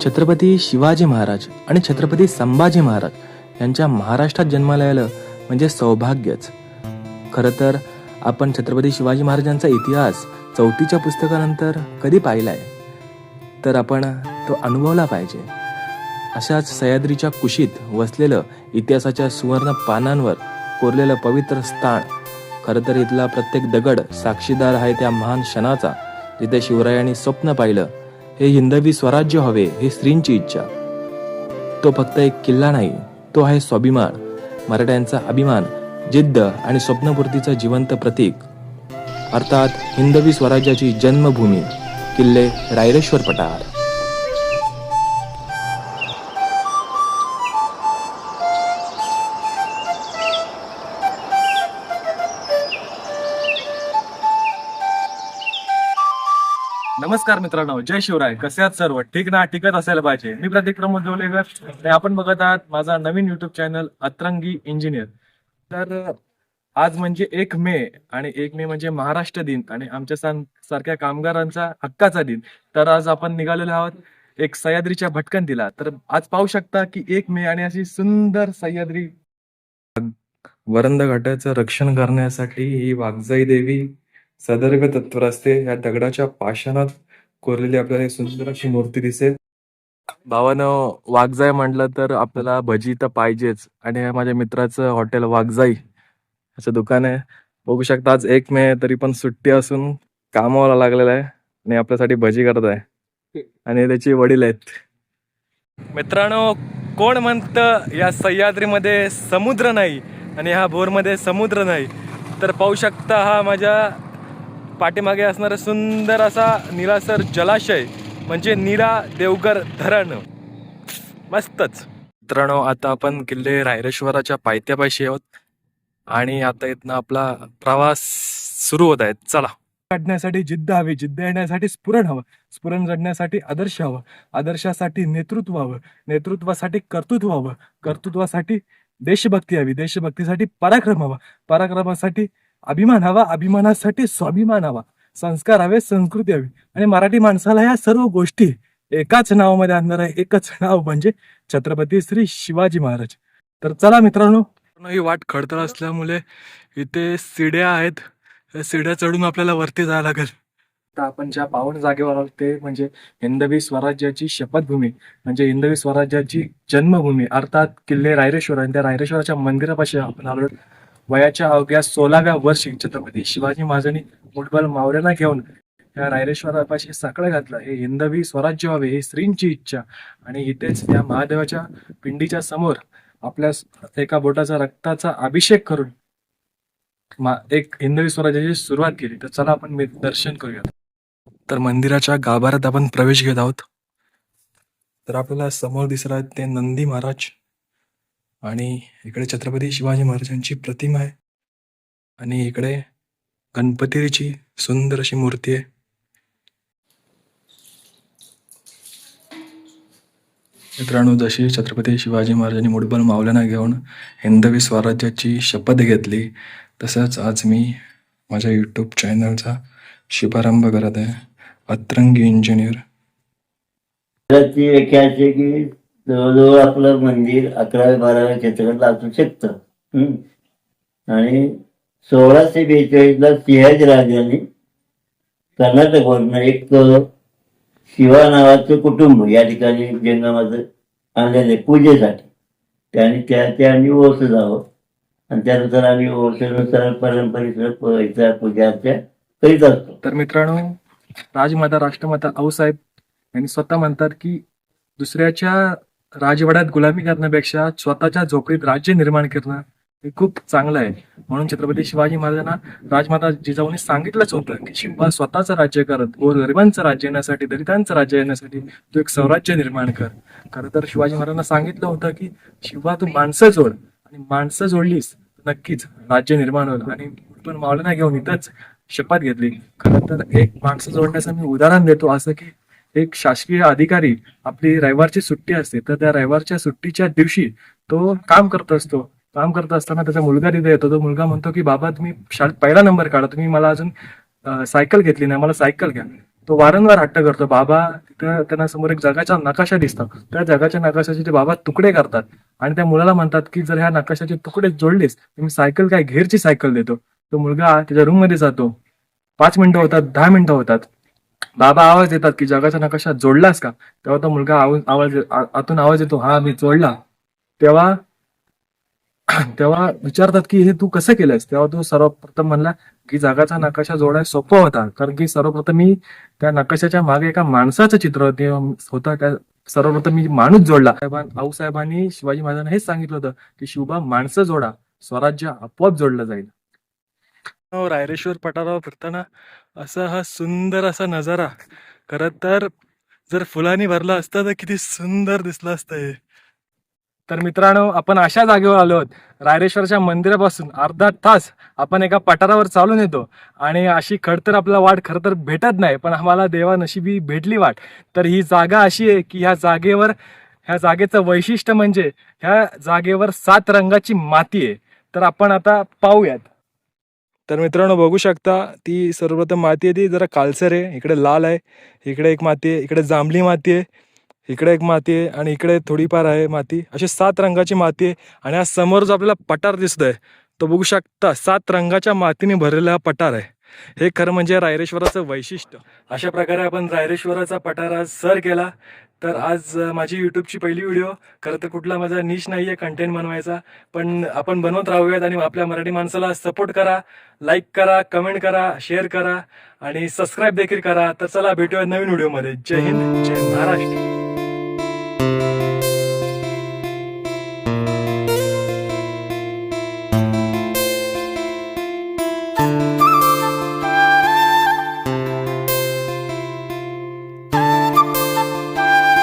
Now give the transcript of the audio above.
छत्रपती शिवाजी महाराज आणि छत्रपती संभाजी महाराज यांच्या महाराष्ट्रात जन्माला आलं म्हणजे सौभाग्यच. खरं तर आपण छत्रपती शिवाजी महाराजांचा इतिहास 4थीच्या पुस्तकानंतर कधी पाहिलाय, तर आपण तो अनुभवला पाहिजे. अशाच सह्याद्रीच्या कुशीत वसलेलं इतिहासाच्या सुवर्ण पानांवर कोरलेलं पवित्र स्थान. खरं तर इथला प्रत्येक दगड साक्षीदार आहे त्या महान क्षणाचा, जिथे शिवरायांनी स्वप्न पाहिलं, हे हिंदवी स्वराज्य हवे, ही स्त्रींची इच्छा. तो फक्त एक किल्ला नाही, तो आहे स्वाभिमान, मराठ्यांचा अभिमान, जिद्द आणि स्वप्नपूर्तीचं जिवंत प्रतीक. अर्थात हिंदवी स्वराज्याची जन्मभूमी, किल्ले रायरेश्वर पठार. नमस्कार मित्रांनो, जय शिवराय. कसे आहात सर्व? ठीक ना? टिकत असायला पाहिजे. मी प्रतीक प्रमोद जोलेकर आणि आपण बघत आहात माझा नवीन युट्यूब चॅनल अतरंगी इंजिनियर. तर आज म्हणजे 1 मे आणि 1 मे म्हणजे महाराष्ट्र दिन आणि आमच्या सारख्या कामगारांचा हक्काचा दिन. तर आज आपण निघालेलो आहोत एक सह्याद्रीच्या भटकंतीला. तर आज पाहू शकता की 1 मे आणि अशी सुंदर सह्याद्री. वरंद घाटाचं रक्षण करण्यासाठी ही वाघजाई देवी सदर्भ तत्पर असते. या दगडाच्या पाषाणात कोरलेली आपल्याला एक सुंदर अशी मूर्ती दिसेल. भावानं, वाघजाई म्हटलं तर आपल्याला भजी तर पाहिजेच. आणि हे माझ्या मित्राचं हॉटेल वाघजाई असं दुकान आहे. बघू शकता आज 1 मे तरी पण सुट्टी असून कामाला लागलेला आहे आणि आपल्यासाठी भजी करत आहे आणि त्याचे वडील आहेत. मित्रांनो, कोण म्हणतं या सह्याद्रीमध्ये समुद्र नाही आणि ह्या भोरमध्ये समुद्र नाही? तर पाहू शकता हा माझ्या पाठीमागे असणारा सुंदर असा निरासर जलाशय म्हणजे नीरा देवगर धरण. मस्तच. मित्रांनो, आता आपण किल्ले रायरेश्वराच्या पायथ्यापाशी आहोत आणि आता इथनं आपला प्रवास सुरू होत आहे. चला. काढण्यासाठी जिद्द हवी, जिद्द येण्यासाठी स्फुरण हवं, स्फुरण जडण्यासाठी आदर्श हवं, आदर्शासाठी नेतृत्व हवं, नेतृत्वासाठी कर्तृत्व हवं, कर्तृत्वासाठी देशभक्ती हवी, देशभक्तीसाठी पराक्रम हवा, पराक्रमासाठी अभिमान हवा, अभिमानासाठी स्वाभिमान हवा, संस्कार हवे, संस्कृती हवी. आणि मराठी माणसाला या सर्व गोष्टी एकाच नावामध्ये आणणार आहे. एकच नाव म्हणजे छत्रपती श्री शिवाजी महाराज. तर चला मित्रांनो, ही वाट खडतर असल्यामुळे इथे सीड्या आहेत. या सीड्या चढून आपल्याला वरती जायला लागेल. तर आपण ज्या पावन जागेवर आहोत ते म्हणजे हिंदवी स्वराज्याची शपथभूमी, म्हणजे हिंदवी स्वराज्याची जन्मभूमी, अर्थात किल्ले रायरेश्वर. आणि त्या रायरेश्वराच्या मंदिरापाशी आपण आलो. वयाच्या अवघ्या 16व्या वर्षी छत्रपती शिवाजी महाराजांनी मुठभर मावळ्यांना घेऊन या रायरेश्वरापाशी साकडं घातलं. हे हिंदवी स्वराज्य व्हावे, ही स्त्रींची इच्छा. आणि इथेच या महादेवाच्या पिंडीच्या समोर आपल्या एका बोटाचा रक्ताचा अभिषेक करून एक हिंदवी स्वराज्याची सुरुवात केली. तर चला आपण दर्शन करूया. तर मंदिराच्या गाभाऱ्यात आपण प्रवेश घेत आहोत. तर आपल्याला समोर दिसत आहेत ते नंदी महाराज आणि इकडे छत्रपती शिवाजी महाराजांची प्रतिमा आहे आणि इकडे गणपतीची सुंदर अशी मूर्ती आहे. मित्रांनो, जशी छत्रपती शिवाजी महाराजांनी मुठभर मावळ्यांना घेऊन हिंदवी स्वराज्याची शपथ घेतली, तसंच आज मी माझ्या यूट्यूब चॅनलचा शुभारंभ करत आहे, अतरंगी इंजिनियर. ती व्याख्या अशी की जवळजवळ आपलं मंदिर 11व्या-12व्या शतकातलं असू शकतं. आणि 1642ला सिंहाजी राजांनी कर्नाटकवरनं एक शिवा नावाचं कुटुंब या ठिकाणी जंगमाचं आणलेलं आहे पूजेसाठी. त्याने त्यांनी ओळख जावं आणि त्यानंतर आम्ही ओळखीनुसार परंपरेनुसार पूजा अर्चा करीत असतो. तर मित्रांनो, राजमाता राष्ट्रमाता आऊसाहेब यांनी स्वतः म्हणतात की दुसऱ्याच्या राजवाड्यात गुलामी करण्यापेक्षा स्वतःच्या झोपडीत राज्य निर्माण करणं हे खूप चांगलं आहे. म्हणून छत्रपती शिवाजी महाराजांना राजमाता जिजाऊंनी सांगितलंच होतं की शिवा स्वतःचं राज्य करत, गोरगरिबांचं राज्य येण्यासाठी, दलितांचं राज्य येण्यासाठी तू एक स्वराज्य निर्माण कर. खरं तर शिवाजी महाराजांना सांगितलं होतं की शिवा तू माणसं जोड आणि माणसं जोडलीस नक्कीच राज्य निर्माण होईल. आणि पण मावळ्यांना घेऊन इथंच शपथ घेतली. खरं तर एक माणसं जोडण्याचं मी उदाहरण देतो, असं की एक शासकीय अधिकारी आपली रविवारची सुट्टी असते, तर त्या रविवारच्या सुट्टीच्या दिवशी तो काम करत असतो. काम करत असताना त्याचा मुलगा तिथे येतो. तो मुलगा म्हणतो की बाबा, तुम्ही शाळेत पहिला नंबर काढा, तुम्ही मला अजून सायकल घेतली नाही, मला सायकल घ्या. तो वारंवार हट्ट करतो. बाबा तिथं त्यांना समोर एक जगाचा नकाशा दिसतो. त्या जगाच्या नकाशाचे ते बाबा तुकडे करतात आणि त्या मुलाला म्हणतात की जर ह्या नकाशाचे तुकडे जोडलेस तर मी सायकल काय घेरची सायकल देतो. तो मुलगा त्याच्या रूम मध्ये जातो. 5 मिनिटं होतात, 10 मिनिटं होतात. बाबा आवाज देतात की जगाचा नकाशा जोडलास का? तेव्हा तो मुलगा आतून आवाज येतो, हा मी जोडला. तेव्हा तेव्हा विचारतात की हे तू कसं केलंस? तेव्हा तो सर्वप्रथम म्हणला की जगाचा नकाशा जोडायला सोपा होता, कारण की सर्वप्रथम मी त्या नकाशाच्या मागे एका माणसाचं चित्र होतं. त्या सर्वप्रथम मी माणूस जोडला. आऊसाहेबांनी शिवाजी महाराजांना हेच सांगितलं होतं की शिवबा माणसं जोडा, स्वराज्य आपोआप जोडलं जाईल. रायरेश्वर पठारावर फिरताना असा हा सुंदर असा नजारा, खरं तर जर फुलांनी भरला असता तर किती सुंदर दिसलं असतं हे. तर मित्रांनो, आपण अशा जागेवर आलो आहोत. रायरेश्वरच्या मंदिरापासून अर्धा तास आपण एका पठारावर चालून येतो आणि अशी खडतर आपल्याला वाट खरं तर भेटत नाही, पण आम्हाला देवा नशिबी भेटली वाट. तर ही जागा अशी आहे की ह्या जागेचं वैशिष्ट्य म्हणजे ह्या जागेवर 7 रंगाची माती आहे. तर आपण आता पाहूयात. तर मित्रांनो, बघू शकता ती सर्वप्रथम माती आहे ती जरा काळसर आहे. इकडे लाल आहे, इकडे एक माती आहे, इकडे जांभळी माती आहे, इकडे एक माती आहे आणि इकडे थोडीफार आहे माती. अशी 7 रंगाची माती आहे आणि हा समोर जो आपल्याला पठार दिसतोय तो बघू शकता 7 रंगाच्या मातीने भरलेला हा पठार आहे. हे खरं म्हणजे रायरेश्वराचं वैशिष्ट्य. अशा प्रकारे आपण रायरेश्वराचा पठार आज सर केला. तर आज माझी यूट्यूबची पहिली व्हिडिओ. खरं तर कुठला माझा निश नाहीये कंटेंट बनवायचा, पण आपण बनवत राहूयात आणि आपल्या मराठी माणसाला सपोर्ट करा, लाईक करा, कमेंट करा, शेअर करा आणि सबस्क्राईब देखील करा. तर चला भेटूया नवीन व्हिडिओमध्ये. जय हिंद, जय महाराष्ट्र.